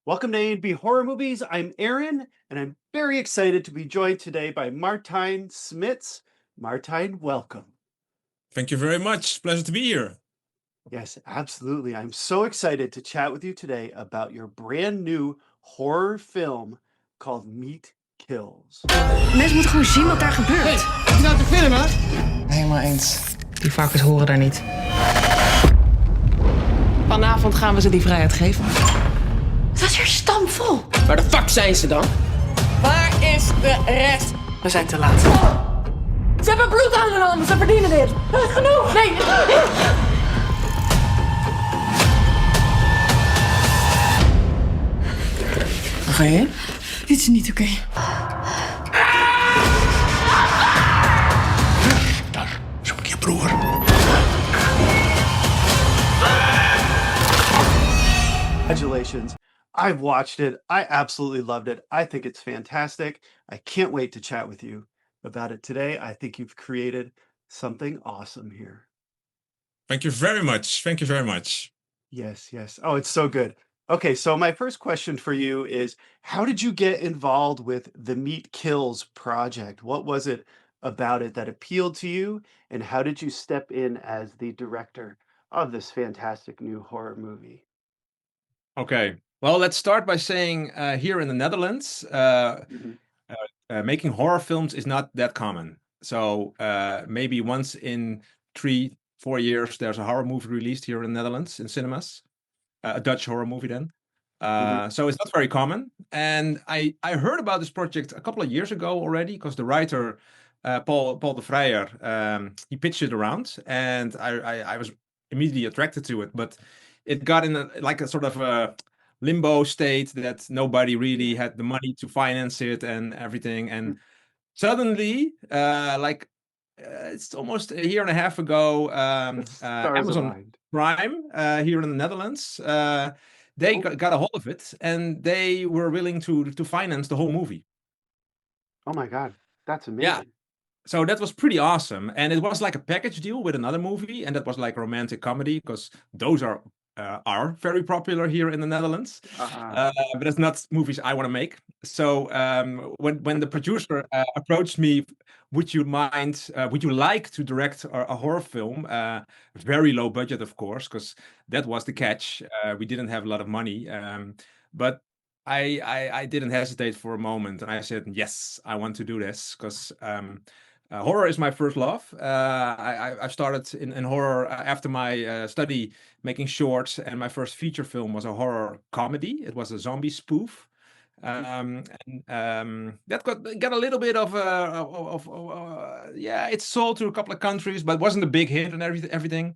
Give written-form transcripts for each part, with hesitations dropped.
Welcome to A&B Horror Movies. I'm Aaron, and I'm very excited to be joined today by Martijn Smits. Martijn, welcome. Thank you very much. Pleasure to be here. Yes, absolutely. I'm so excited to chat with you today about your brand new horror film called Meat Kills. Mensen moeten gewoon zien wat daar gebeurt. Hey, heb je nou te filmen? Helemaal eens. Die varkens horen daar niet. Vanavond gaan we ze die vrijheid geven. Dat is hier stampvol. Waar de fuck zijn ze dan? Waar is de rest? We zijn te laat. Ze hebben bloed aan hun handen, ze verdienen dit. Dat is genoeg. Nee. Waar ga je heen? Dit is niet oké. Daar, zoek je broer. Congratulations. I've watched it. I absolutely loved it. I think it's fantastic. I can't wait to chat with you about it today. I think you've created something awesome here. Thank you very much. Thank you very much. Yes, yes. Oh, it's so good. Okay, so my first question for you is, how did you get involved with the Meat Kills project? What was it about it that appealed to you, and how did you step in as the director of this fantastic new horror movie? Okay. Well, let's start by saying here in the Netherlands, Mhm. making horror films is not that common. So maybe once in 3-4 years, there's a horror movie released here in the Netherlands in cinemas, a Dutch horror movie then. So it's not very common. And I heard about this project a couple of years ago already because the writer, Paul de Vrijer, he pitched it around and I was immediately attracted to it. But it got in a sort of a limbo state that nobody really had the money to finance it and everything. And suddenly, it's almost a year and a half ago, Stars Amazon aligned. Prime here in the Netherlands, they got a hold of it and they were willing to finance the whole movie. Oh my God, that's Yeah. amazing. So that was pretty awesome. And it was like a package deal with another movie, and that was like romantic comedy because those are very popular here in the Netherlands. But it's not movies I want to make. So when the producer approached me, would you like to direct a horror film? Very low budget, of course, because that was the catch. We didn't have a lot of money. But I didn't hesitate for a moment, and I said, yes, I want to do this because horror is my first love. I started in horror after my study making shorts, and my first feature film was a horror comedy. It was a zombie spoof. That got a little bit of it's sold to a couple of countries, but wasn't a big hit and everything.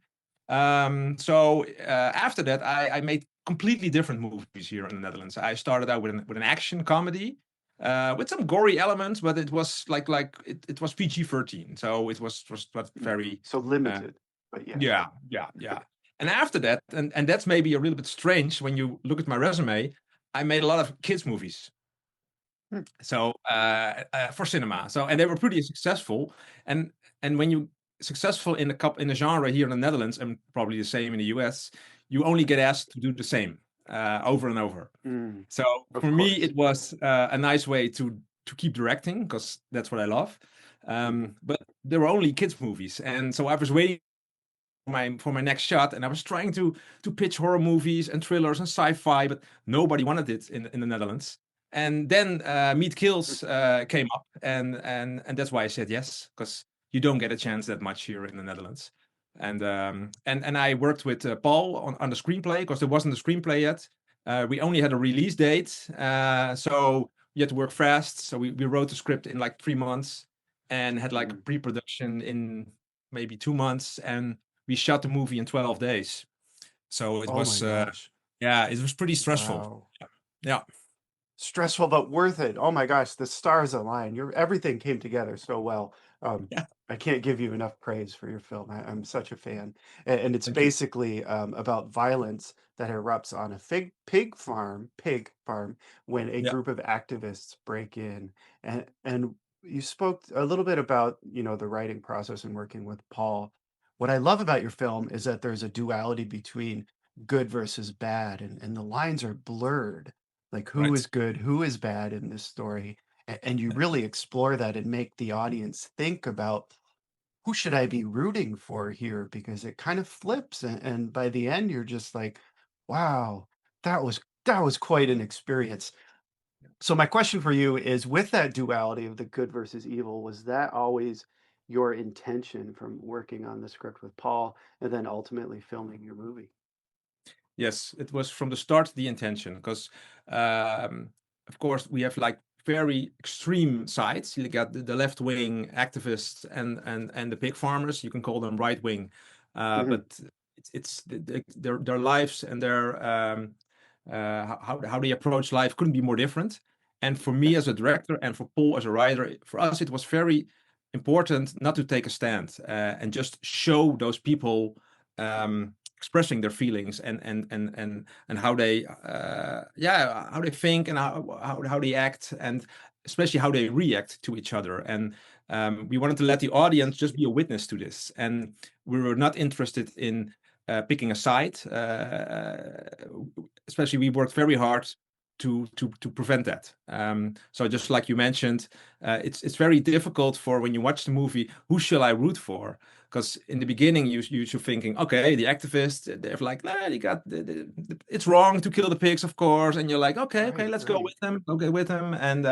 So after that, I made completely different movies here in the Netherlands. I started out with an action comedy with some gory elements, but it was it was PG-13, so it was very So limited, but yeah. yeah. And after that, and that's maybe a little bit strange when you look at my resume, I made a lot of kids movies. So for cinema, and they were pretty successful. And when you successful in a genre here in the Netherlands, and probably the same in the US, you only get asked to do the same over and over. So for me, it was a nice way to keep directing because that's what I love. But there were only kids movies, and so I was waiting for my next shot, and I was trying to pitch horror movies and thrillers and sci-fi, but nobody wanted it in the Netherlands. And then Meat Kills came up, and that's why I said yes, because you don't get a chance that much here in the Netherlands. And I worked with Paul on the screenplay because there wasn't a screenplay yet. We only had a release date, so you had to work fast. So we wrote the script in like 3 months and had like a pre-production in maybe 2 months, and we shot the movie in 12 days. So it was, it was pretty stressful. Wow. Yeah. Stressful, but worth it. Oh my gosh, the stars align. Everything came together so well. Yeah. I can't give you enough praise for your film. I'm such a fan. And it's Thank you. basically about violence that erupts on a pig farm when a Yeah. group of activists break in. And you spoke a little bit about, the writing process and working with Paul. What I love about your film is that there's a duality between good versus bad, and the lines are blurred. Like, who Right. is good, who is bad in this story? And you really explore that and make the audience think about who should I be rooting for here? Because it kind of flips, and by the end, you're just like, wow, that was quite an experience. So my question for you is, with that duality of the good versus evil, was that always your intention from working on the script with Paul and then ultimately filming your movie? Yes, it was from the start the intention because, of course, we have like very extreme sides. You got the left wing activists and the pig farmers. You can call them right wing, Mhm. but their lives and their how they approach life couldn't be more different. And for me as Yes. a director and for Paul as a writer, for us it was very important not to take a stand and just show those people expressing their feelings and how they how they think and how they act and especially how they react to each other. And we wanted to let the audience just be a witness to this, and we were not interested in picking a side. Especially we worked very hard to prevent that. So just like you mentioned, it's very difficult for when you watch the movie, who shall I root for? Because in the beginning you're thinking, okay, the activists, they're like, nah, you got it's wrong to kill the pigs, of course, and you're like, okay, Right, let's go right. with them, okay, with them, and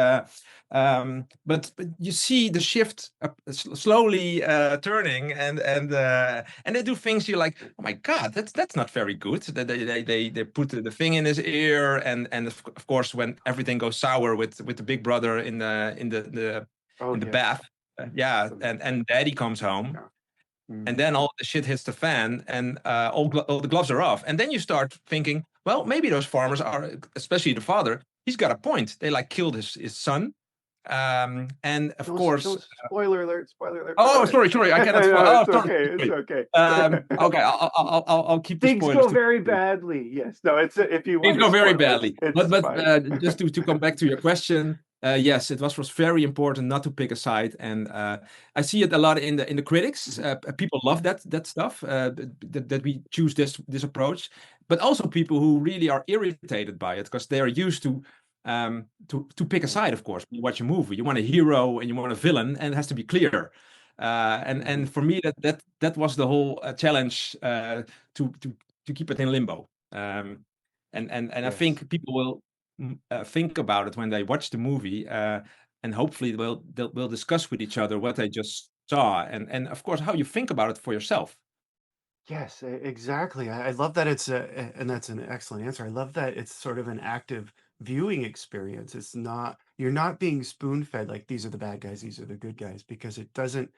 but you see the shift slowly turning, and they do things you're like, oh my god, that's not very good. They put the thing in his ear, and of course when everything goes sour with the big brother Oh, in the yes. bath, yeah, So, and daddy comes home, yeah. Mhm. and then all the shit hits the fan, and all the gloves are off, and then you start thinking, well, maybe those farmers are, especially the father, he's got a point. They like killed his son, and of course, Don't spoiler alert, spoiler alert. oh, sorry, I cannot spoil. No, Oh, it's okay, it's sorry. okay. Okay, I'll keep the Things spoilers go to. very badly. Yes. No, it's if you Things want to go very spoil it, badly. it's But fine. just to come back to your question, yes, it was very important not to pick a side, and I see it a lot in the critics. People love that stuff, that we choose this approach, but also people who really are irritated by it because they are used to pick a Right. side. Of course, when you watch a movie, you want a hero and you want a villain, and it has to be clear. And for me, that was the whole challenge, to to keep it in limbo. And I Yes. think people will think about it when they watch the movie, and hopefully they'll discuss with each other what they just saw, and of course how you think about it for yourself. Yes, exactly. I love that it's and that's an excellent answer. I love that it's sort of an active viewing experience. It's not, you're not being spoon-fed like these are the bad guys, these are the good guys, because it doesn't,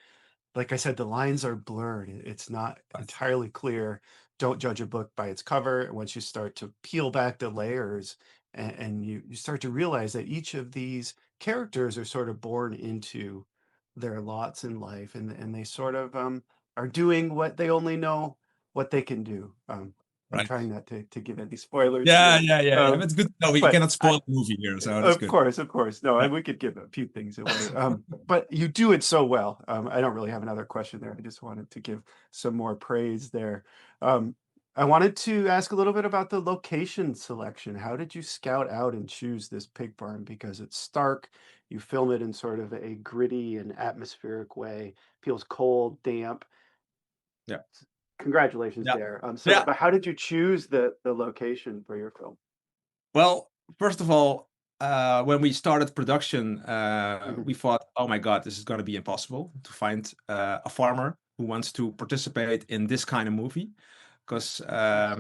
like I said, the lines are blurred. It's not Right. entirely clear. Don't judge a book by its cover. Once you start to peel back the layers and you start to realize that each of these characters are sort of born into their lots in life, and they sort of are doing what they only know what they can do. I'm Right. trying not to give any spoilers Yeah, here. yeah, yeah, yeah. But it's good to know we But cannot spoil the movie here, so that's of good. course, of course. No, Yeah. and we could give a few things away. But you do it so well. I don't really have another question there. I just wanted to give some more praise there. Um, I wanted to ask a little bit about the location selection. How did you scout out and choose this pig farm? Because it's stark. You film it in sort of a gritty and atmospheric way. Feels cold, damp. Yeah. Congratulations Yeah. there. Yeah. But how did you choose the location for your film? Well, first of all, when we started production, Mhm. we thought, oh my God, this is going to be impossible to find a farmer who wants to participate in this kind of movie. Because Yes.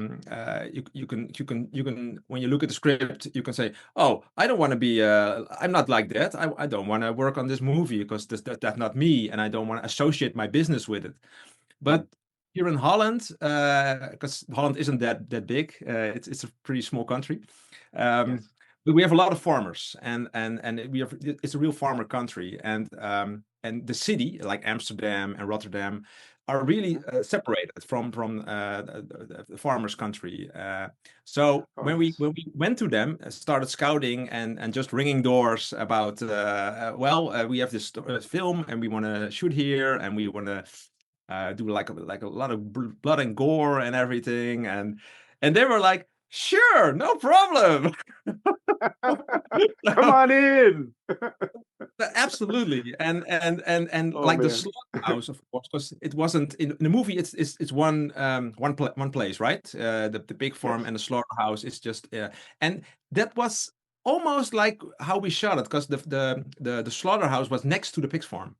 you can when you look at the script, you can say, oh, I don't want to be, I'm not like that. I don't want to work on this movie because that's not me, and I don't want to associate my business with it. Mhm. But here in Holland, because Holland isn't that big, it's a pretty small country. Um, Yes. but we have a lot of farmers, and we have, it's a real farmer country, and the city like Amsterdam and Rotterdam are really Mhm. separated from the farmers' country. So Oh, yes. when we went to them, started scouting and just ringing doors about, we have this film and we want to shoot here and we want to do like a lot of blood and gore and everything, and they were like, Sure, no problem. Come on in. Absolutely, and Oh like the man. slaughterhouse, of course, because it wasn't in the movie. It's one place, right? The pig farm Yes. and the slaughterhouse is just, and that was almost like how we shot it, because the slaughterhouse was next to the pig farm.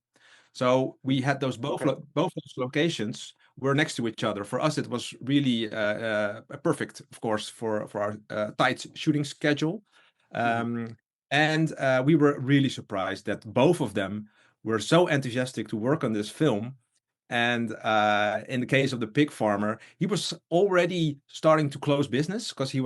So we had those Okay. both those locations were next to each other. For us, it was really perfect, of course, for our tight shooting schedule. Mhm. And we were really surprised that both of them were so enthusiastic to work on this film. And in the case of the pig farmer, he was already starting to close business, because he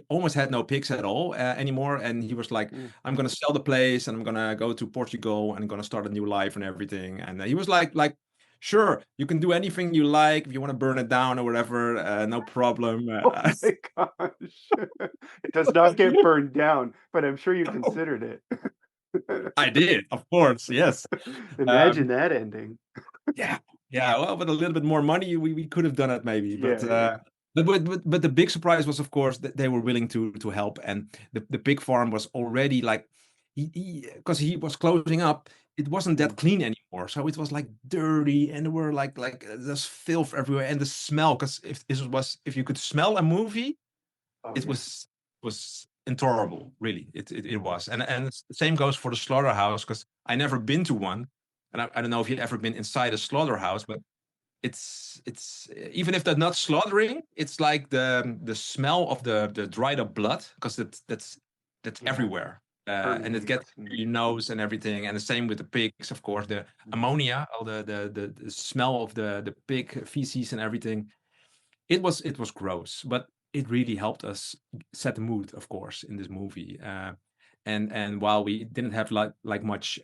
almost had no pigs at all anymore. And he was like, Mm. I'm gonna sell the place and I'm gonna go to Portugal and I'm gonna start a new life and everything. And he was like, sure, you can do anything you like. If you want to burn it down or whatever, no problem. Oh my gosh. It does not get burned down, but I'm sure you considered it. I did, of course, yes. Imagine that ending. Yeah, yeah. Well, with a little bit more money, we could have done it maybe. Yeah, yeah. But the big surprise was, of course, that they were willing to help, and the pig farm was already like, because he was closing up, it wasn't that Mhm. clean anymore, so it was like dirty, and there were like there's filth everywhere, and the smell. Because if you could smell a movie, Oh it yeah. was intolerable, really. It was, and the same goes for the slaughterhouse, because I never been to one, and I don't know if you've ever been inside a slaughterhouse, but it's even if they're not slaughtering, it's like the smell of the dried up blood, because that's Yeah. everywhere, and it gets Permeates in your nose and everything. And the same with the pigs, of course, the ammonia, all the smell of the pig feces and everything. It was gross, but it really helped us set the mood, of course, in this movie. And while we didn't have like much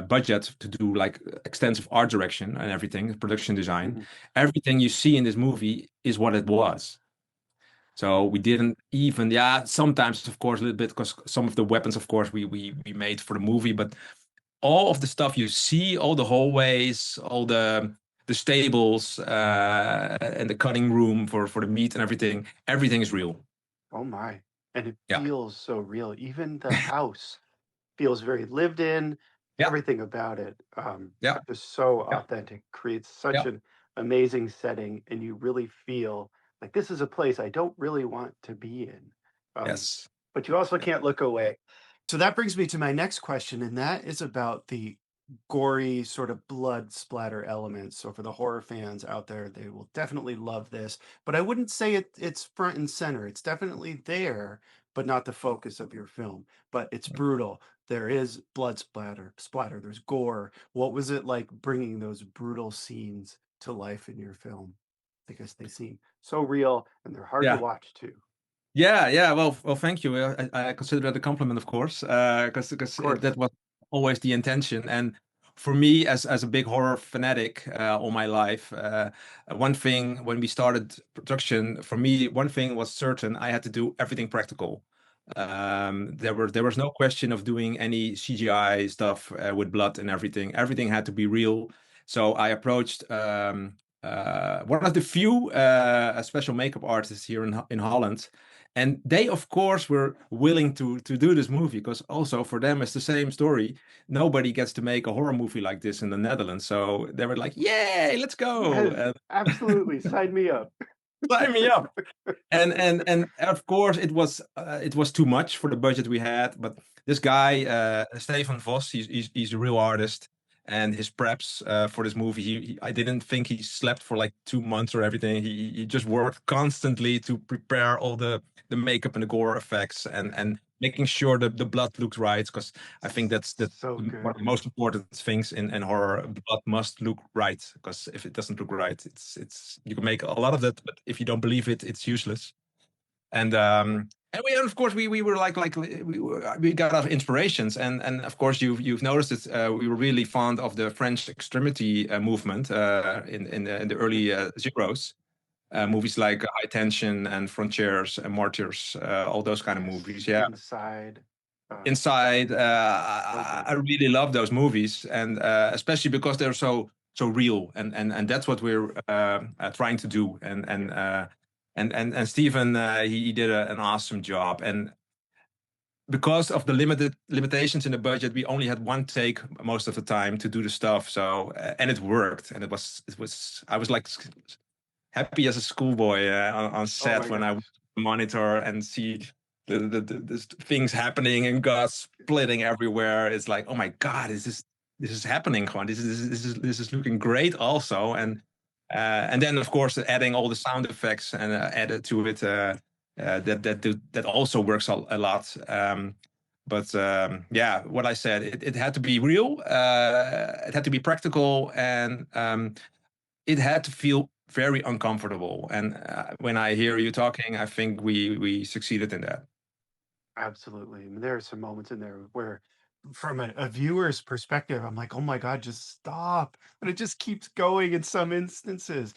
budget to do like extensive art direction and everything, production design, Mhm. everything you see in this movie is what it was. So we didn't even, yeah, sometimes of course a little bit, because some of the weapons, of course, we made for the movie, but all of the stuff you see, all the hallways, all the stables, and the cutting room for the meat and everything is real. Oh my. And it Yeah, feels so real. Even the house feels very lived in, yeah, everything about it. yeah, Just so yeah, authentic, creates such yeah. an amazing setting, and you really feel like this is a place I don't really want to be in. Yes. But you also can't look away. So that brings me to my next question, and that is about the gory sort of blood splatter elements. So for the horror fans out there, they will definitely love this. But I wouldn't say it's front and center. It's definitely there, but not the focus of your film. But it's brutal. There is blood splatter. There's gore. What was it like bringing those brutal scenes to life in your film? Because they seem so real and they're hard to Yeah. watch too. Yeah, yeah. Well, thank you. I consider that a compliment, of course, because Of course. that was always the intention. And for me, as a big horror fanatic all my life, one thing when we started production, for me, one thing was certain: I had to do everything practical. There was no question of doing any CGI stuff with blood and everything. Everything had to be real. So I approached one of the few special makeup artists here in Holland, and they of course were willing to do this movie, because also for them it's the same story. Nobody gets to make a horror movie like this in the Netherlands, so they were like, yay, let's go. Yes, absolutely. Sign me up. Sign me up. And of course it was too much for the budget we had, but this guy Stefan Vos, he's a real artist, and his preps for this movie, I didn't think he slept for like 2 months or everything. He just worked constantly to prepare all the makeup and the gore effects, and making sure that the blood looks right, because I think that's So one of good. the most important things in horror. Blood must look right, because if it doesn't look right, it's you can make a lot of that, but if you don't believe it, it's useless. And we, and of course, we were we got our inspirations, and of course you've noticed it. We were really fond of the French extremity movement in the early zeros. Movies like High Tension and Frontiers and Martyrs, all those kind of Yes. movies. Yeah, Inside. Inside. So good. I really love those movies, and especially because they're so real, and that's what we're trying to do. And And Steven, he did an awesome job. And because of the limitations in the budget, we only had one take most of the time to do the stuff. So and it worked, and it was I was like happy as a schoolboy on set when I would monitor and see the things happening and God splitting everywhere. It's like, oh my God, this is happening, Juan. This is looking great also. And then of course adding all the sound effects and added to it that also works a lot. Yeah, what I said, it had to be real, it had to be practical, and it had to feel very uncomfortable. And when I hear you talking, I think we succeeded in that. Absolutely. I mean, there are some moments in there where, from a viewer's perspective, I'm like, oh my God, just stop. But it just keeps going in some instances.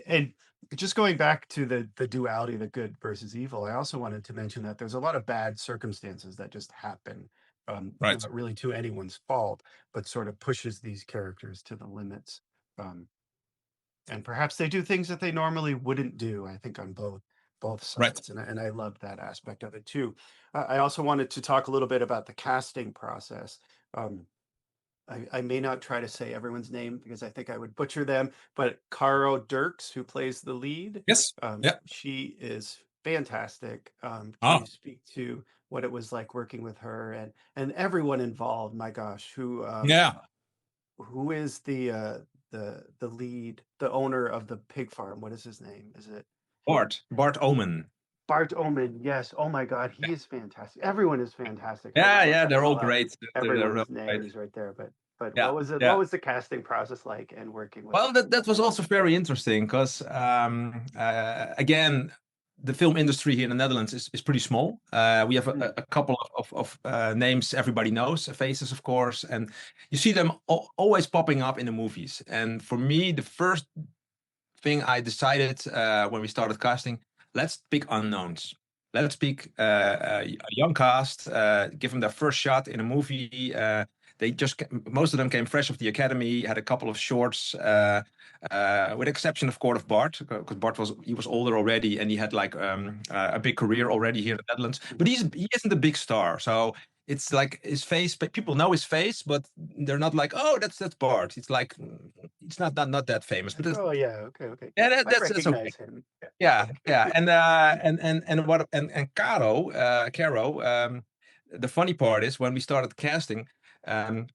And just going back to the duality, the good versus evil, I also wanted to mention that there's a lot of bad circumstances that just happen, Right. not really to anyone's fault, but sort of pushes these characters to the limits. Um, and perhaps they do things that they normally wouldn't do, I think, on both Right. sides. And I love that aspect of it too. I also wanted to talk a little bit about the casting process. um, I may not try to say everyone's name because I think I would butcher them, but Caro Darkx, who plays the lead, Yes. Yeah. she is fantastic. Can Ah. you speak to what it was like working with her and everyone involved? My gosh, Yeah. who is the lead, the owner of the pig farm? What is his name? Is it Bart Oomen. Bart Oomen? Yes. Oh my God, he is fantastic. Everyone is fantastic. Yeah, they're all great. They're Everyone's real name great. is right there. But Yeah, what was it? yeah. What was the casting process like and working with? Well, that was also very interesting because, again, the film industry here in the Netherlands is pretty small. We have a couple of names everybody knows, faces, of course, and you see them always popping up in the movies. And for me, the first thing I decided when we started casting, let's pick unknowns. Let's pick a young cast, give them their first shot in a movie. Most of them came fresh off the academy, had a couple of shorts, with exception of course of Bart, because Bart was older already and he had like a big career already here in the Netherlands. But he isn't a big star, so it's like his face. People know his face, but they're not like, oh, that's Bart. It's like it's not that famous. But Oh yeah, okay. yeah, I that's okay. recognize him. Yeah. And Caro. The funny part is when we started casting,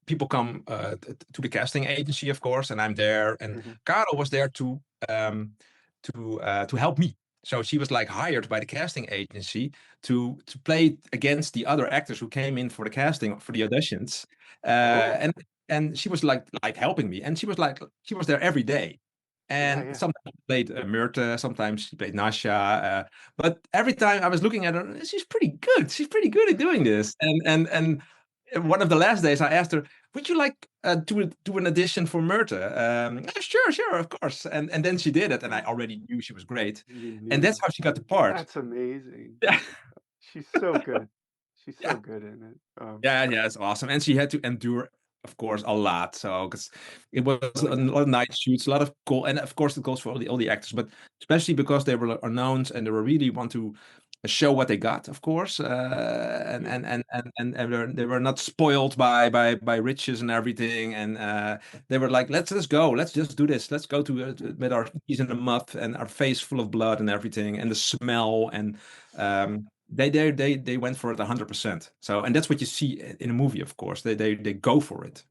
people come to the casting agency, of course, and I'm there, and Caro was there to help me. So she was like hired by the casting agency to play against the other actors who came in for the casting, for the auditions, and she was like helping me, and she was there every day. And sometimes she played Myrte, sometimes she played Nasha. But every time I was looking at her, she's pretty good. She's pretty good at doing this. And one of the last days, I asked her, "Would you like to do an audition for Myrte?" Sure, of course. And then she did it, and I already knew she was great. And that's how she got the part. That's amazing. Yeah, she's so good. She's so good in it. Yeah, it's awesome. And she had to endure, of course, a lot. So because it was a lot of night shoots, a lot of and of course it goes for all the actors, but especially because they were unknowns and they were really want to show what they got, of course, and they were not spoiled by riches and everything, and they were like, let's go, let's just do this, let's go to with our knees in the mud and our face full of blood and everything, and the smell, and they went for it 100%. So, and that's what you see in a movie, of course. They go for it.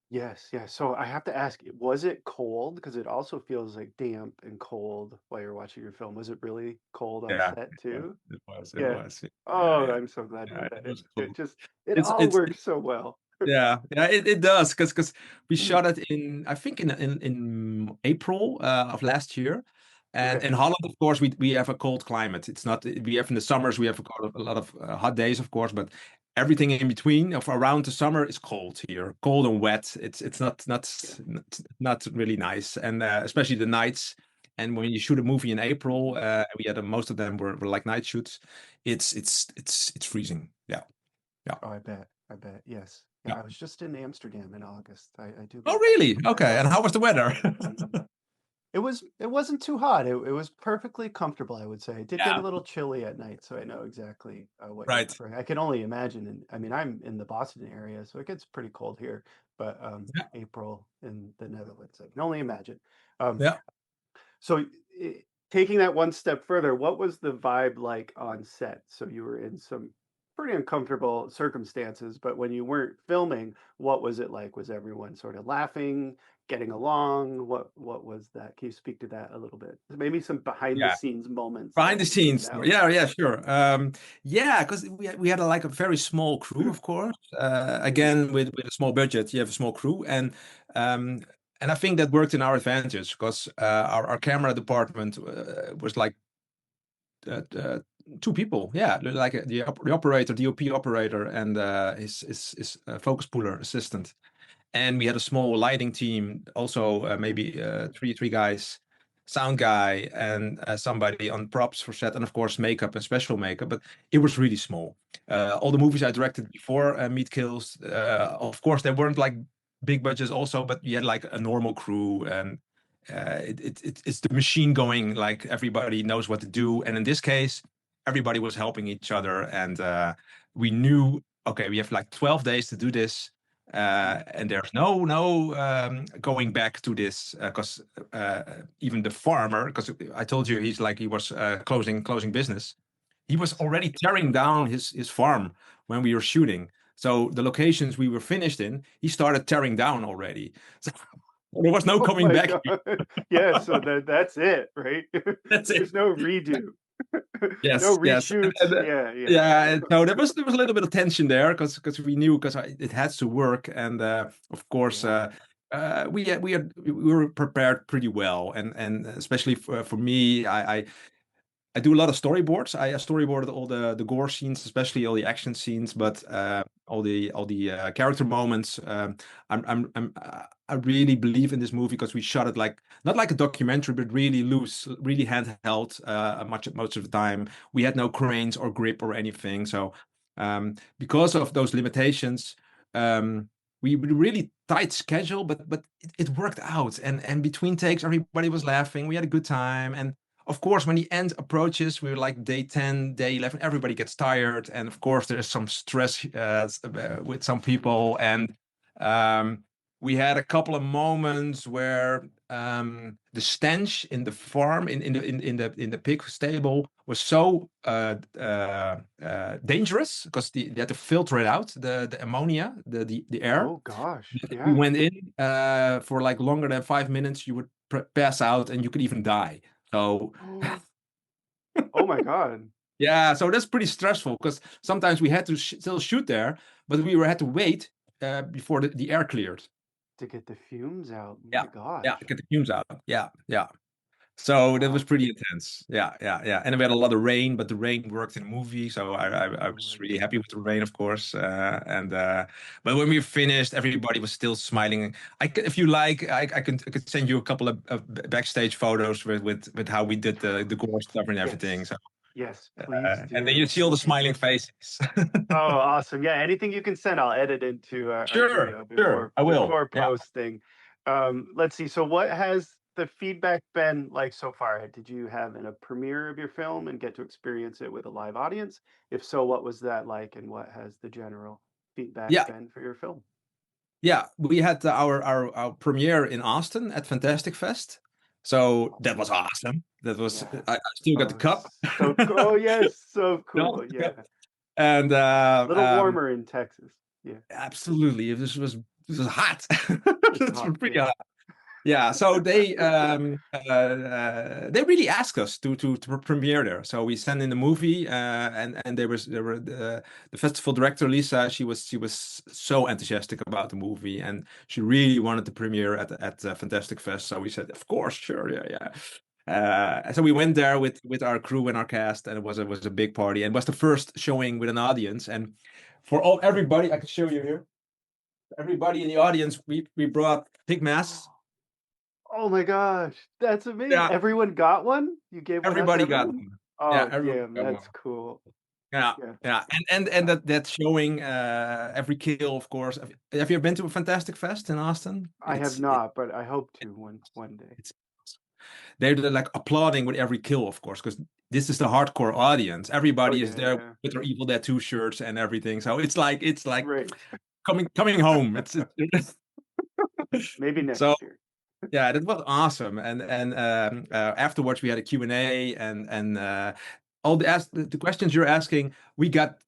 Yes. So I have to ask, was it cold? Because it also feels like damp and cold while you're watching your film. Was it really cold on set too? It was. Oh, I'm so glad you said it. Cool. It all works so well. Yeah, it does, because we shot it in, I think, in April of last year. And in Holland, of course, we have a cold climate. It's not, we have in the summers, we have a lot of hot days, of course, but everything in between of around the summer is cold here, cold and wet. It's not really nice, and especially the nights. And when you shoot a movie in April, we had most of them were like night shoots. It's freezing. Yeah. Oh, I bet. Yes. Yeah, I was just in Amsterdam in August. I do. Oh, really? Okay. And how was the weather? It wasn't too hot. It was perfectly comfortable, I would say. It did get Yeah, a little chilly at night, so I know exactly what you're right. referring. I can only imagine. And I mean, I'm in the Boston area, so it gets pretty cold here. But Yeah, April in the Netherlands, I can only imagine. Um, yeah. so taking that one step further, what was the vibe like on set? So you were in some pretty uncomfortable circumstances, but when you weren't filming, what was it like? Was everyone sort of laughing, getting along? What was that? Can you speak to that a little bit? Maybe some behind the Yeah. scenes moments Behind that the stand scenes. out. Yeah, sure. Yeah, because we had like a very small crew, of course. Again, with a small budget, you have a small crew, um, and I think that worked in our advantage because our camera department was like two people. Yeah, like the operator, DOP operator, and his focus puller assistant. And we had a small lighting team, also maybe three guys, sound guy, and somebody on props for set, and of course makeup and special makeup. But it was really small. All the movies I directed before Meat Kills, of course, they weren't like big budgets also, but we had like a normal crew, and it's the machine going. Like everybody knows what to do, and in this case, everybody was helping each other, and we knew, okay, we have like 12 days to do this. And there's no going back to this because even the farmer, because I told you he was closing business. He was already tearing down his farm when we were shooting. So the locations we were finished in, he started tearing down already. So there was no Oh coming my back. God. Yeah, so that's it, right? That's it. There's no redo. No Yes, yes. reshoots. Yeah, yeah. Yeah. And so there was a little bit of tension there because we knew because it had to work, and of course Yeah. we were prepared pretty well, and especially for me, I do a lot of storyboards. I storyboarded all the gore scenes, especially all the action scenes, but all the character moments. I really believe in this movie because we shot it like not like a documentary, but really loose, really handheld. Most of the time, we had no cranes or grip or anything. So because of those limitations, we really tight schedule, but it worked out. And between takes, everybody was laughing. We had a good time, and of course, when the end approaches, we're like day 10, day 11, everybody gets tired. And of course, there's some stress with some people. And we had a couple of moments where the stench in the farm, in the pig stable, was so dangerous because they had to filter it out, the ammonia, the air. Oh gosh. We Yeah. went in for like longer than 5 minutes, you would pass out and you could even die. So Oh my God. yeah, so that's pretty stressful because sometimes we had to still shoot there, but we had to wait before the air cleared. To get the fumes out. Yeah, My gosh. yeah, to get the fumes out. Yeah, yeah. So that Wow. was pretty intense. Yeah, yeah, yeah. And we had a lot of rain, but the rain worked in the movie, so I was really happy with the rain, of course. But when we finished, everybody was still smiling. If you like, I could send you a couple of backstage photos with how we did the gore stuff and everything. Yes. So Yes, please do. and then you see all the smiling faces. Oh, awesome. Yeah, anything you can send, I'll edit into our video sure, I will. before Yeah. posting. Let's see. So what has the feedback been like so far? Did you have a premiere of your film and get to experience it with a live audience? If so, what was that like, and what has the general feedback Yeah. been for your film? Yeah, we had our premiere in Austin at Fantastic Fest. So that was awesome. That was I still got the cup. So cool. Oh yes, so cool. Yeah. And A little warmer in Texas. Yeah. absolutely. This was hot. It's hot, pretty yeah. hot. Yeah, so they really asked us to premiere there. So we sent in the movie, and there were the festival director Lisa. She was so enthusiastic about the movie, and she really wanted to premiere at Fantastic Fest. So we said, of course, sure, yeah. So we went there with our crew and our cast, and it was a big party, and it was the first showing with an audience. And for everybody, I can show you here. Everybody in the audience, we brought pig masks. Oh my gosh, that's amazing. Yeah. Everyone got one? You gave one out to Everybody got everyone? them. Oh, Yeah, everyone damn, got that's one. cool. Yeah, Yeah. yeah, and that's showing every kill, of course. Have you ever been to a Fantastic Fest in Austin? I have not, but I hope to one day. It's they're like applauding with every kill, of course, because this is the hardcore audience. Everybody is there with their Evil Dead 2 shirts and everything. So it's like Right. coming home. Maybe next so year. yeah, that was awesome. And afterwards we had a Q&A and all the questions you're asking, we got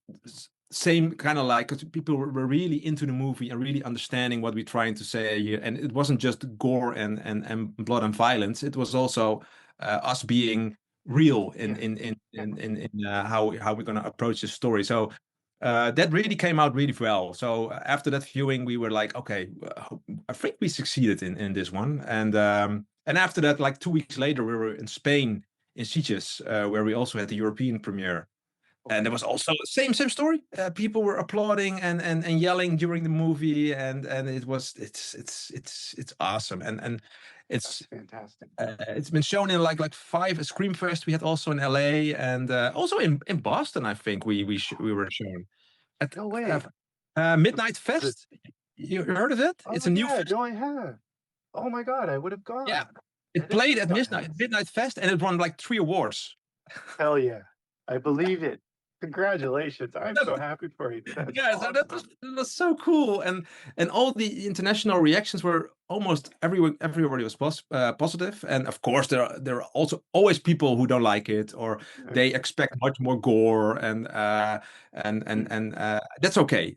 same kind of like, because people were really into the movie and really understanding what we're trying to say here. And it wasn't just gore and blood and violence. It was also us being real in how we're going to approach the story. So that really came out really well. So after that viewing, we were like, okay, I think we succeeded in this one. And after that, like 2 weeks later, we were in Spain in Sitges, where we also had the European premiere. And there was also same story. People were applauding and yelling during the movie, and it's awesome. And it's That's fantastic. it's been shown in like 5 Scream Fest. We had also in LA and also in Boston. I think we were shown at No way. Midnight Fest. You heard of it? It's a new fest. No, I have. Oh my God, I would have gone. Yeah, it played at Midnight Fest, and it won like 3 awards. Hell yeah, I believe it. Congratulations! I'm so happy for you. Yeah, so that was so cool, and all the international reactions were almost everybody was positive, and of course there are also always people who don't like it or they expect much more gore, and that's okay.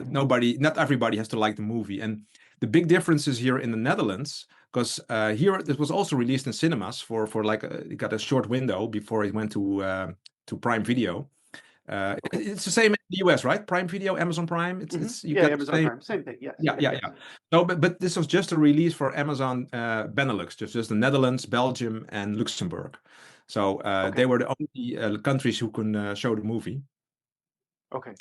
Not everybody has to like the movie, and the big difference is here in the Netherlands, because here it was also released in cinemas for like it got a short window before it went to Prime Video. It's the same in the US, right? Prime Video, Amazon Prime. It's you got Amazon Prime, same thing. Yes. Yeah. So, but this was just a release for Amazon Benelux, just the Netherlands, Belgium, and Luxembourg. So they were the only countries who can show the movie. Okay.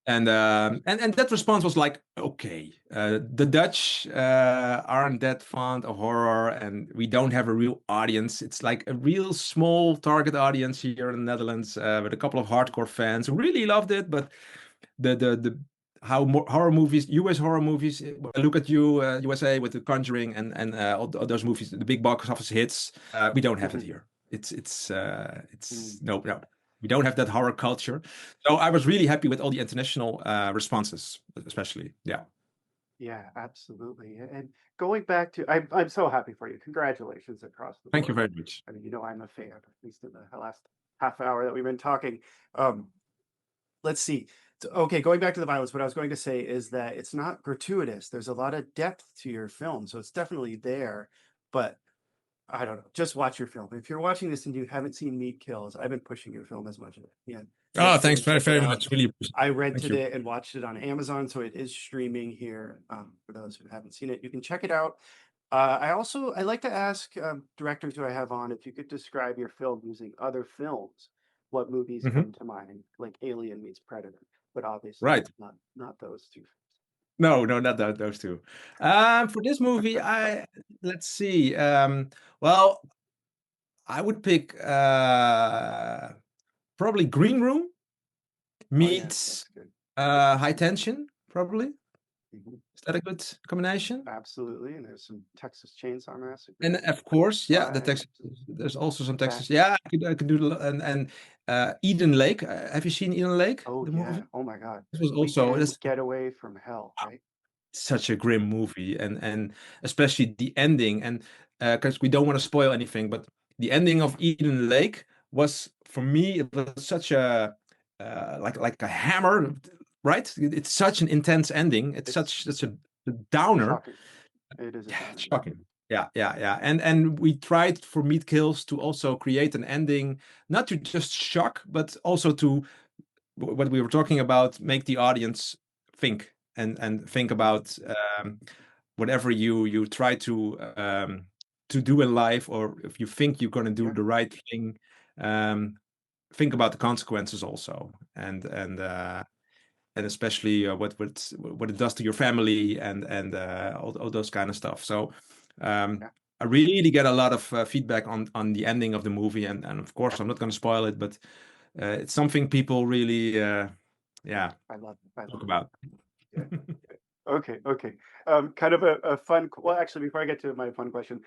And that response was like, okay, the Dutch aren't that fond of horror, and we don't have a real audience. It's like a real small target audience here in the Netherlands with a couple of hardcore fans who really loved it. But the horror movies, US horror movies, look at you, USA with The Conjuring and all those movies, the big box office hits. We don't have it here. It's no. We don't have that horror culture. So I was really happy with all the international responses, especially. Yeah. Yeah, absolutely. And going back to, I'm so happy for you. Congratulations across the board. Thank you very much. I mean, I'm a fan, at least in the last half hour that we've been talking. Let's see. So, okay, going back to the violence, what I was going to say is that it's not gratuitous. There's a lot of depth to your film, so it's definitely there. But I don't know. Just watch your film. If you're watching this and you haven't seen Meat Kills, I've been pushing your film as much as I can. Oh, thanks very much. Really, I rented it and watched it on Amazon, so it is streaming here. For those who haven't seen it, you can check it out. I like to ask directors who I have on if you could describe your film using other films. What movies come to mind? Like Alien meets Predator, but obviously not those two. No, not those two. For this movie, let's see. Well, I would pick probably Green Room meets High Tension, probably. Is that a good combination? Absolutely, and there's some Texas Chainsaw Massacre. And of course, the Texas. There's also some Texas. Yeah, I could do and Eden Lake. Have you seen Eden Lake? Oh yeah. Oh my God. This was also Getaway from Hell, right? Such a grim movie, and especially the ending, and because we don't want to spoil anything, but the ending of Eden Lake was, for me, it was such a like a hammer, right? It's such an intense ending. It's such a downer. Shocking. It is shocking. Yeah. And we tried for Meat Kills to also create an ending, not to just shock, but also to what we were talking about, make the audience think. And think about whatever you try to do in life, or if you think you're going to do the right thing, think about the consequences also, and especially what it does to your family and all those kind of stuff. So I really get a lot of feedback on the ending of the movie, and of course I'm not going to spoil it, but it's something people really I love talk about. Okay. Kind of a fun. Well, actually, before I get to my fun question,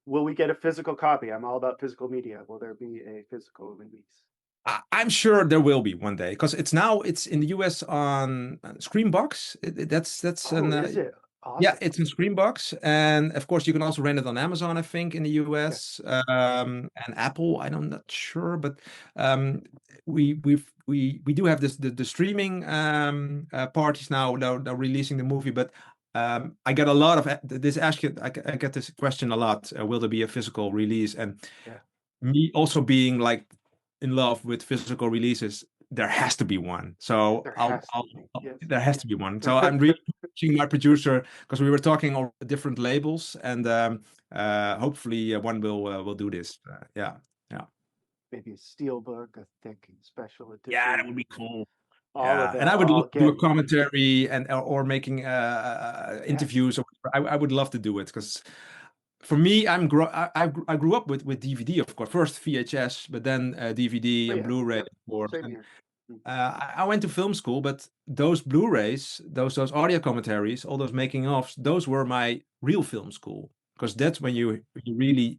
will we get a physical copy? I'm all about physical media. Will there be a physical release? I'm sure there will be one day because it's in the US on Screenbox. That's Oh, an is it? yeah, Awesome. it's in Screenbox, and of course you can also rent it on Amazon, I think, in the US, and Apple. I'm not sure, but we do have the streaming parties now. They're releasing the movie, but I get a lot of this. Actually, I get this question a lot. Will there be a physical release? And Yeah. me also being like in love with physical releases, there has to be one. So There has to be, yes. there has to be one. So I'm really pushing my producer because we were talking on different labels, and hopefully one will do this. Yeah. Maybe a steelbook, a thick special edition. Yeah, that would be cool. All of it. And I would I'll love to do a get- commentary and or making interviews. I would love to do it because for me, I grew up with DVD, of course. First VHS, but then DVD and yeah. Blu-ray, Yep. of course. Same And, here. I went to film school, but those Blu-rays, those audio commentaries, all those making ofs, those were my real film school because that's when you really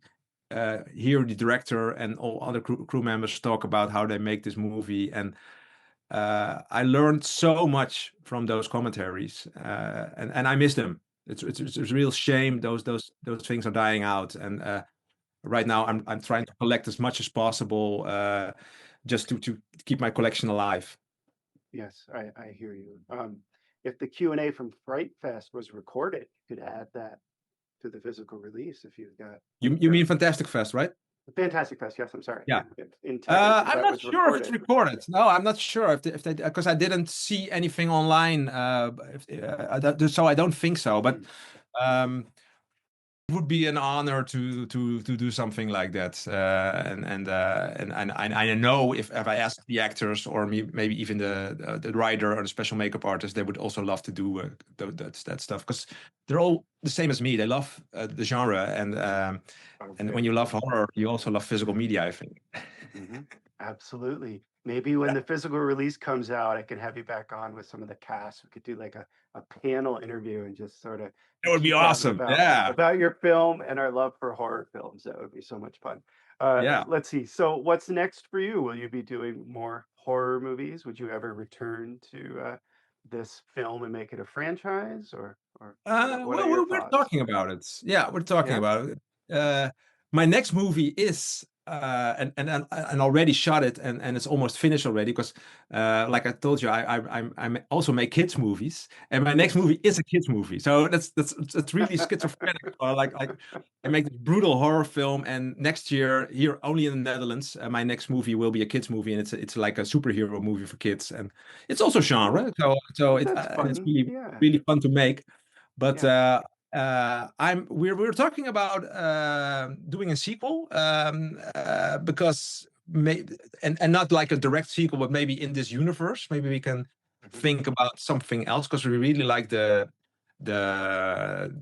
hear the director and all other crew members talk about how they make this movie, and I learned so much from those commentaries, and I miss them. It's a real shame those things are dying out, and right now I'm trying to collect as much as possible, just to keep my collection alive. Yes, I hear you. If the Q&A from Fright Fest was recorded, you could add that to the physical release if you've got. You mean Fantastic Fest, right? Fantastic Fest, yes, I'm sorry. Yeah. I'm not sure if it's recorded. No, I'm not sure if they because I didn't see anything online. So I don't think so. But it would be an honor to do something like that. And I know if I ask the actors or maybe even the writer or the special makeup artist, they would also love to do that stuff because they're all the same as me. They love the genre, and when you love horror, you also love physical media, I think. Absolutely. Maybe when the physical release comes out, I can have you back on with some of the cast. We could do like a panel interview and just sort of. That would be keep talking awesome. Yeah. About your film and our love for horror films. That would be so much fun. Yeah. Let's see. So what's next for you? Will you be doing more horror movies? Would you ever return to this film and make it a franchise or Well, we're talking about it. Yeah, we're talking about it. My next movie is and already shot it and it's almost finished already because like I told you, I also make kids movies, and my next movie is a kids movie. So that's really schizophrenic. Like I make this brutal horror film, and next year here only in the Netherlands, my next movie will be a kids movie, and it's like a superhero movie for kids, and it's also genre. So it's really fun to make. But we're talking about doing a sequel because and not like a direct sequel, but maybe in this universe, maybe we can think about something else because we really like the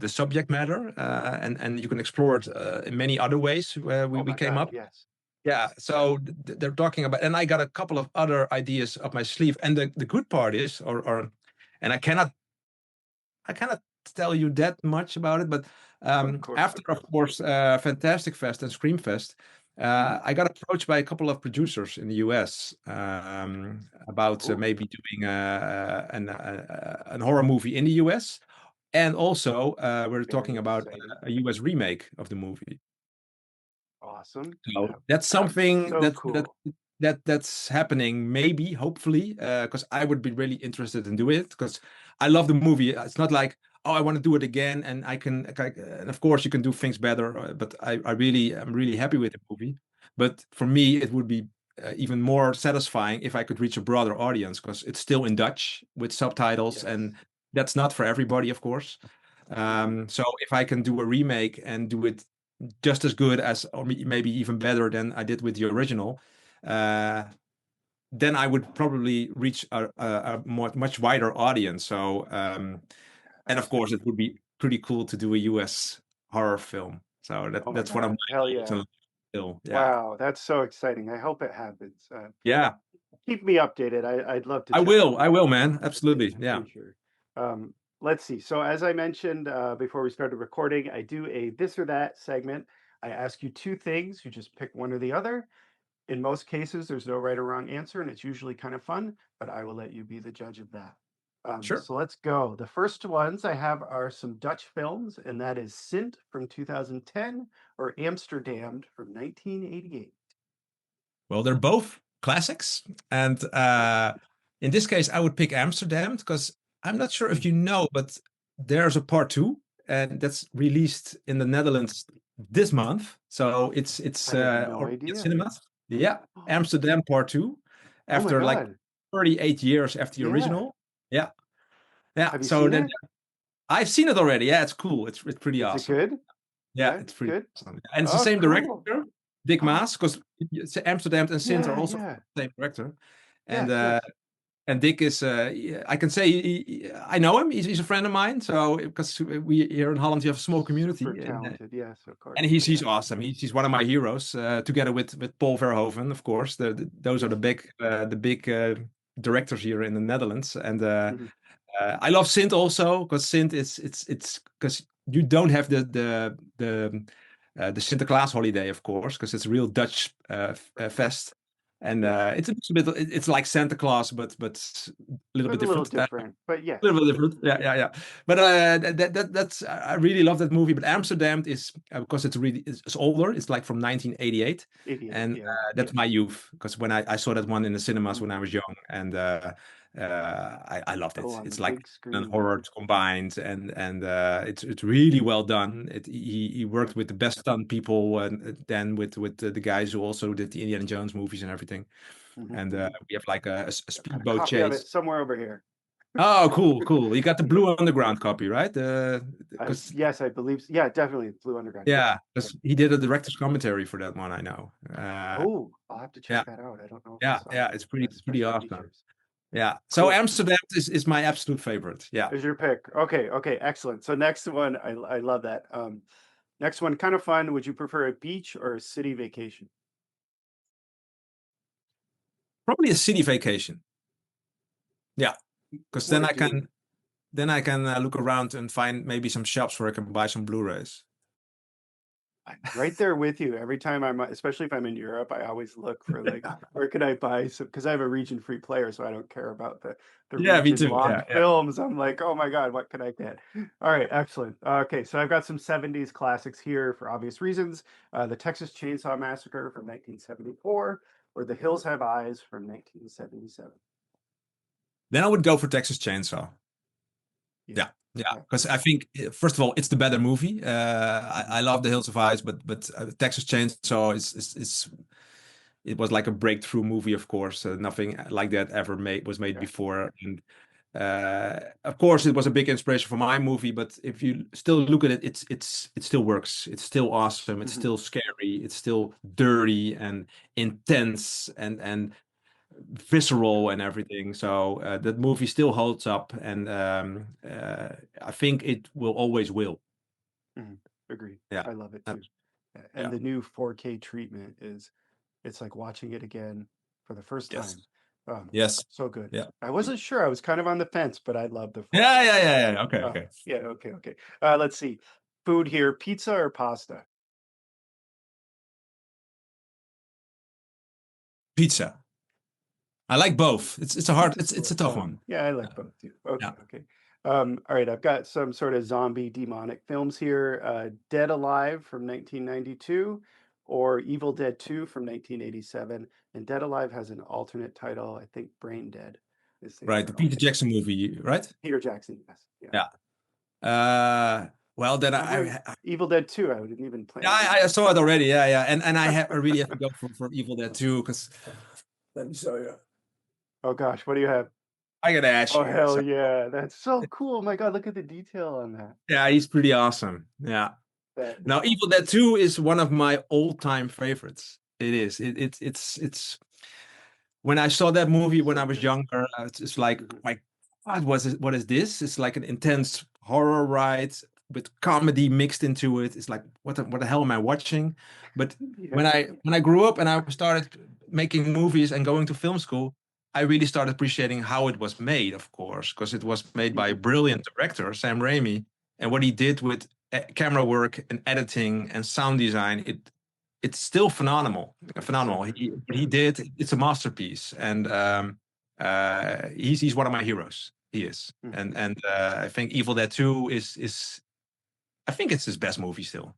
subject matter, and you can explore it in many other ways where we came up. Yes. Yeah, so they're talking about, and I got a couple of other ideas up my sleeve. And the good part is, and I cannot tell you that much about it, but after, of course, Fantastic Fest and Scream Fest, I got approached by a couple of producers in the US about maybe doing a horror movie in the US, and also we're talking about a US remake of the movie. Awesome. So that's something so cool. that's happening, maybe, hopefully, because I would be really interested in doing it because I love the movie. It's not like, oh, I want to do it again, and and of course you can do things better, but I'm really happy with the movie. But for me, it would be even more satisfying if I could reach a broader audience because it's still in Dutch with subtitles, and that's not for everybody, of course. So if I can do a remake and do it just as good as, or maybe even better than I did with the original, then I would probably reach a much wider audience. So, and of course, it would be pretty cool to do a US horror film. So that's one of my goals. Still. Yeah. Wow, that's so exciting. I hope it happens. Yeah. Keep me updated. I'd love to. I will, man. Absolutely. Yeah. Let's see. So as I mentioned before we started recording, I do a this or that segment I ask you two things. You just pick one or the other. In most cases, there's no right or wrong answer, and it's usually kind of fun, but I will let you be the judge of that. Sure. So let's go. The first ones I have are some Dutch films, and that is Sint from 2010 or Amsterdam from 1988. Well, they're both classics. And in this case, I would pick Amsterdam because I'm not sure if you know, but there's a part 2, and that's released in the Netherlands this month. So it's I had no already in idea. cinemas. Yeah, Amsterdam part 2, Oh my after like God. 38 years after the Yeah. original. Yeah. Yeah. Have you So seen then it? I've seen it already. Yeah, it's cool. It's pretty Is it awesome. good? Yeah, Yeah, it's pretty good. awesome. And it's the Oh, same cool. director, Dick Maas, because Amsterdam and Sint are Yeah, also yeah. the same director. Yes, And yes. and Dick is, I can say, I know him. He's a friend of mine. So because we here in Holland, you have a small community, Super talented. Yes, of course. and he's Yeah. awesome. He's one of my heroes, together with Paul Verhoeven, of course. Those are the big directors here in the Netherlands. And Mhm. I love Sint also because Sint it's because you don't have the Sinterklaas holiday, of course, because it's a real Dutch fest, and it's a bit it's like Santa Claus, but a little bit But a little different. different. But yes. A little bit different, yeah. But that's I really love that movie. But Amsterdam is because it's older. It's like from 1988, 88, and yeah. that's my youth. Because when I saw that one in the cinemas when I Mhm. was young, and I loved it. Oh, on It's the like big and screen. horror combined, and it's really well done. He worked with the best stunt people, and then with the guys who also did the Indiana Jones movies and everything. Mhm, And mhm. we have like a Got a speedboat copy of chase. it somewhere over here. Oh, cool. You got the Blue Underground copy, right? Yes, I believe. Yeah, definitely Blue Underground. Yeah, Yeah. because he did a director's commentary for that one. I know. Oh, I'll have to Yeah, check that out. I don't know if I saw yeah. that. It's That's pretty special awesome. features. Yeah. So Cool. Amsterdam is my absolute favorite. Yeah. Is your pick? Okay, excellent. So next one, I love that. Next one, kind of fun. Would you prefer a beach or a city vacation? Probably a city vacation. Yeah, because What do then I can look around and find maybe some shops where I can buy some Blu-rays. I'm right there with you. Every time especially if I'm in Europe, I always look for like, where can I buy some? Because I have a region-free player, so I don't care about the Yeah, me too. region-locked Yeah. films. I'm like, oh my God, what can I get? All right, excellent. Okay, so I've got some 70s classics here for obvious reasons. The Texas Chainsaw Massacre from 1974, or The Hills Have Eyes from 1977. Then I would go for Texas Chainsaw. Yeah, because I think first of all it's the better movie. I love The Hills of Ice, but Texas Chainsaw is it was like a breakthrough movie, of course. Nothing like that ever was made Yeah. before, and of course it was a big inspiration for my movie. But if you still look at it, it still works. It's still awesome. It's Mhm. still scary. It's still dirty and intense and visceral and everything. So that movie still holds up, and I think it will always will. Agreed. Yeah. I love it Uh, too. And the new 4K treatment it's like watching it again for the first Yes. time. Yes. So good. Yeah. I wasn't sure. I was kind of on the fence, but I love the 4K. Yeah. Okay. Oh, Okay. yeah, okay. Let's see. Food here, pizza or pasta? Pizza. I like both. It's a tough one. Yeah, I like both too. Yeah. Okay. All right, I've got some sort of zombie demonic films here. Dead Alive from 1992 or Evil Dead 2 from 1987. And Dead Alive has an alternate title, I think Brain Dead. Right, the Peter Jackson movie, right? Peter Jackson, yes. Yeah. Well, then Evil Dead 2, I didn't even plan. I saw it already. Yeah. And I really have to go for Evil Dead 2 because let me show you. Oh gosh, what do you have? I gotta ask you. Oh hell yeah, that's so cool. Oh my God, look at the detail on that. Yeah, he's pretty awesome. Yeah. Now, Evil Dead 2 is one of my all-time favorites. It is. It's when I saw that movie when I was younger, it's like, my God, what is this? It's like an intense horror ride with comedy mixed into it. It's like, what the hell am I watching? But when I grew up and I started making movies and going to film school, I really started appreciating how it was made, of course, because it was made by a brilliant director, Sam Raimi, and what he did with camera work and editing and sound design, it's still phenomenal. Phenomenal. What he did, it's a masterpiece, and he's one of my heroes. He is, and I think Evil Dead 2 is I think it's his best movie still.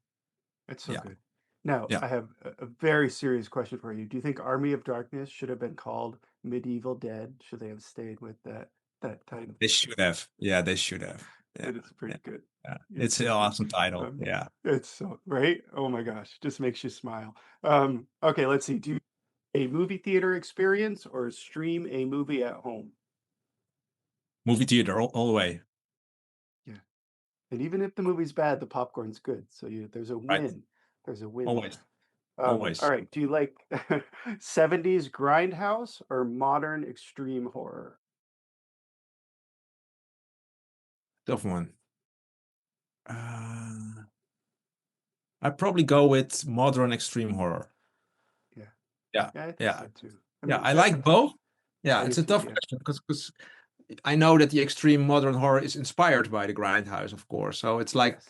It's so good. Now, I have a very serious question for you. Do you think Army of Darkness should have been called Medieval Dead? Should they have stayed with that title? They should have. Yeah, they should have. Yeah. It is pretty good. Yeah. It's an awesome title. Yeah. It's so right. Oh my gosh, just makes you smile. Okay, let's see. Do you a movie theater experience or stream a movie at home? Movie theater all the way. Yeah, and even if the movie's bad, the popcorn's good. So there's a win. Right. There's a win. Always. There. Always. All right. Do you like 70s grindhouse or modern extreme horror? Tough one. I'd probably go with modern extreme horror. Yeah. Yeah. I think Yeah. so too. I like both. Yeah, I it's do a too, tough yeah. question because I know that the extreme modern horror is inspired by the grindhouse, of course. So it's like Yes.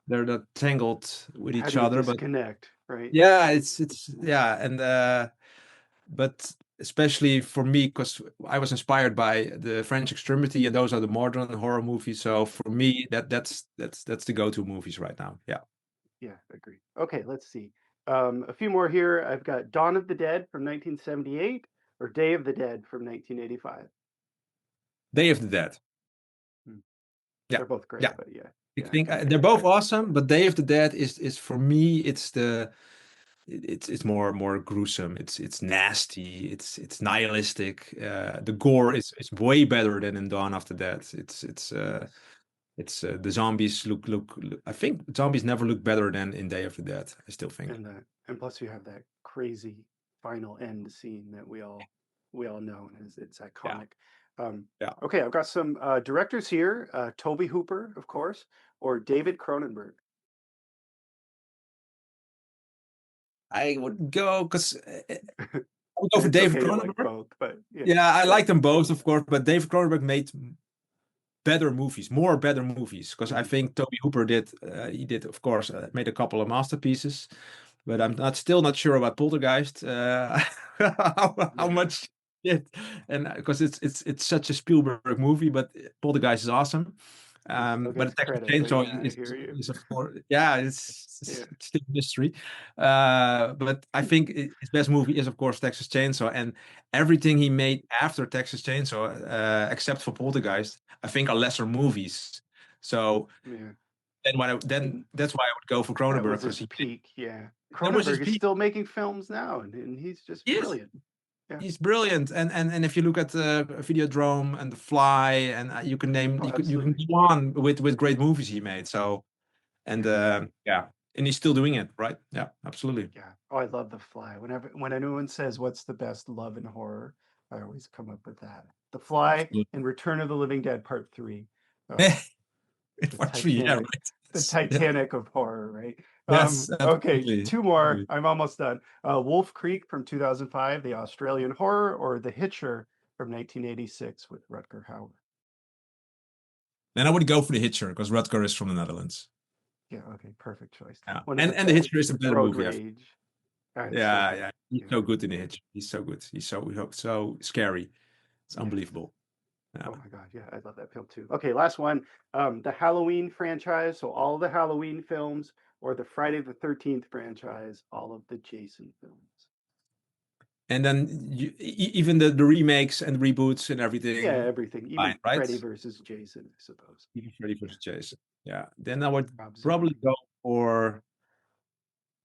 they're not tangled with How each do you other, but disconnect, right? yeah, it's and but especially for me, because I was inspired by the French Extremity, and those are the modern horror movies. So for me, that's the go-to movies right now. Yeah. Yeah, agree. Okay, let's see. A few more here. I've got Dawn of the Dead from 1978 or Day of the Dead from 1985. Day of the Dead. Yeah. They're both great, Yeah. but yeah. I think they're both awesome, but Day of the Dead is for me, it's more gruesome. It's nasty. It's nihilistic. The gore is way better than in Dawn of the Dead. It's the zombies look. I think zombies never look better than in Day of the Dead. I still think. And plus you have that crazy final end scene that we all know, and it's iconic. Yeah. Okay, I've got some directors here. Toby Hooper, of course, or David Cronenberg. I would go because I would go for It's David okay to like Cronenberg. both, but Yeah, I like them both, of course, but David Cronenberg made better movies, more better movies, because I think Toby Hooper did, of course, made a couple of masterpieces, but I'm still not sure about Poltergeist, how much it, and because it's such a Spielberg movie, but Poltergeist is awesome. But Texas Chainsaw is of course, it's still a mystery. But I think his best movie is of course Texas Chainsaw, and everything he made after Texas Chainsaw, except for Poltergeist, I think are lesser movies. So then that's why I would go for Cronenberg, because he peak. Yeah, that was his Cronenberg is peak. still making films now, and he's just brilliant. Yeah. He's brilliant, and if you look at Videodrome and The Fly, and you can name you can go on with great movies he made. So, and and he's still doing it, right? Yeah, absolutely. Yeah. Oh, I love The Fly. When anyone says what's the best love in horror, I always come up with that. The Fly and Return of the Living Dead Part 3. The Titanic of horror, right? Yes. Okay, two more. I'm almost done. Wolf Creek from 2005, the Australian horror, or The Hitcher from 1986 with Rutger Hauer. Then I would go for The Hitcher because Rutger is from the Netherlands. Yeah. Okay. Perfect choice. Yeah. And The Hitcher is a better movie. Right, yeah. He's so good in The Hitcher. He's so good. He's so scary. It's unbelievable. Yeah. Oh my God. Yeah. I love that film too. Okay. Last one. The Halloween franchise. So all the Halloween films, or the Friday the 13th franchise, all of the Jason films. And then even the remakes and reboots and everything. Yeah, everything. Even fine, right? Freddy versus Jason, I suppose. Even Freddy versus Jason. Yeah. Then I would probably go for.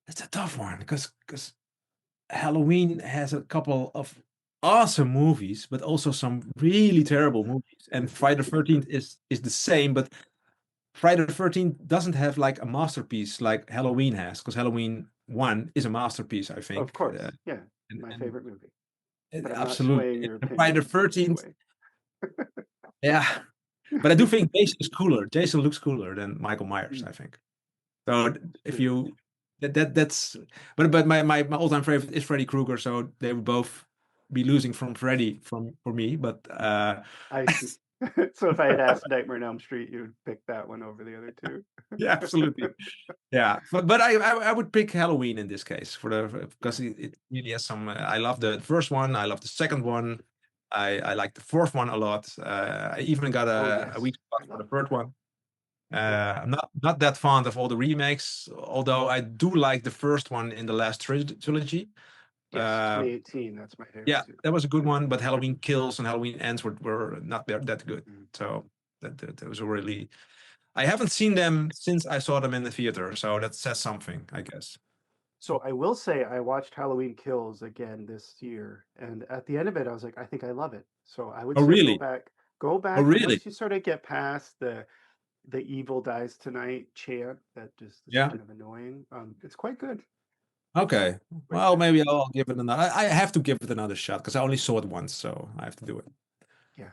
It's a tough one because Halloween has a couple of awesome movies, but also some really terrible movies. And Friday the 13th is the same, but Friday the 13th doesn't have like a masterpiece like Halloween has, because Halloween 1 is a masterpiece, I think. Of course. My favorite movie. But absolutely. And Friday the 13th. Yeah. But I do think Jason is cooler. Jason looks cooler than Michael Myers, I think. So if you that's but my all-time favorite is Freddy Krueger, so they would both be losing from Freddy for me, but I see. So if I had asked Nightmare on Elm Street, you would pick that one over the other two. Yeah, absolutely. Yeah, but I would pick Halloween in this case because it really has some. I love the first one. I love the second one. I like the fourth one a lot. I even got a weak spot for the third one. I'm not that fond of all the remakes, although I do like the first one in the last trilogy. Yes, 2018. That's my favorite. Yeah, too. that was a good one, but Halloween Kills and Halloween Ends were not that good. So that was a really. I haven't seen them since I saw them in the theater, so that says something, I guess. So I will say I watched Halloween Kills again this year, and at the end of it, I was like, I think I love it. So I would Oh, say really? go back. Oh, and really? Once you sort of get past the evil dies tonight chant that just is Yeah. kind of annoying, it's quite good. Okay. Well, maybe I'll give it another. I have to give it another shot because I only saw it once, so I have to do it. Yeah,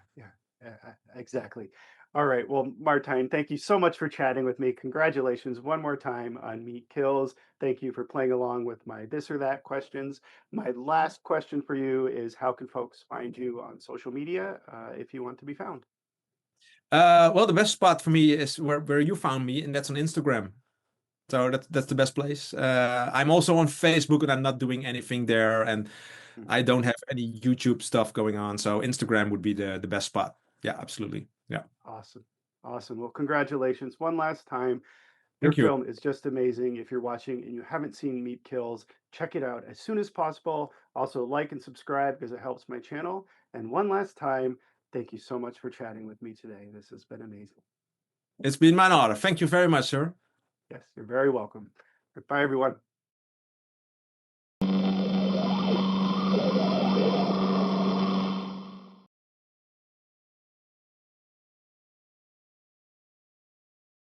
exactly. All right. Well, Martijn, thank you so much for chatting with me. Congratulations one more time on Meat Kills. Thank you for playing along with my this or that questions. My last question for you is how can folks find you on social media if you want to be found? Well, the best spot for me is where you found me, and that's on Instagram. So that's the best place. I'm also on Facebook, and I'm not doing anything there, and I don't have any YouTube stuff going on. So Instagram would be the best spot. Yeah, absolutely. Yeah. Awesome. Well, congratulations one last time. Your Thank you. film is just amazing. If you're watching and you haven't seen Meat Kills, check it out as soon as possible. Also, like and subscribe because it helps my channel. And one last time, thank you so much for chatting with me today. This has been amazing. It's been my honor. Thank you very much, sir. Yes, you're very welcome. Bye, everyone.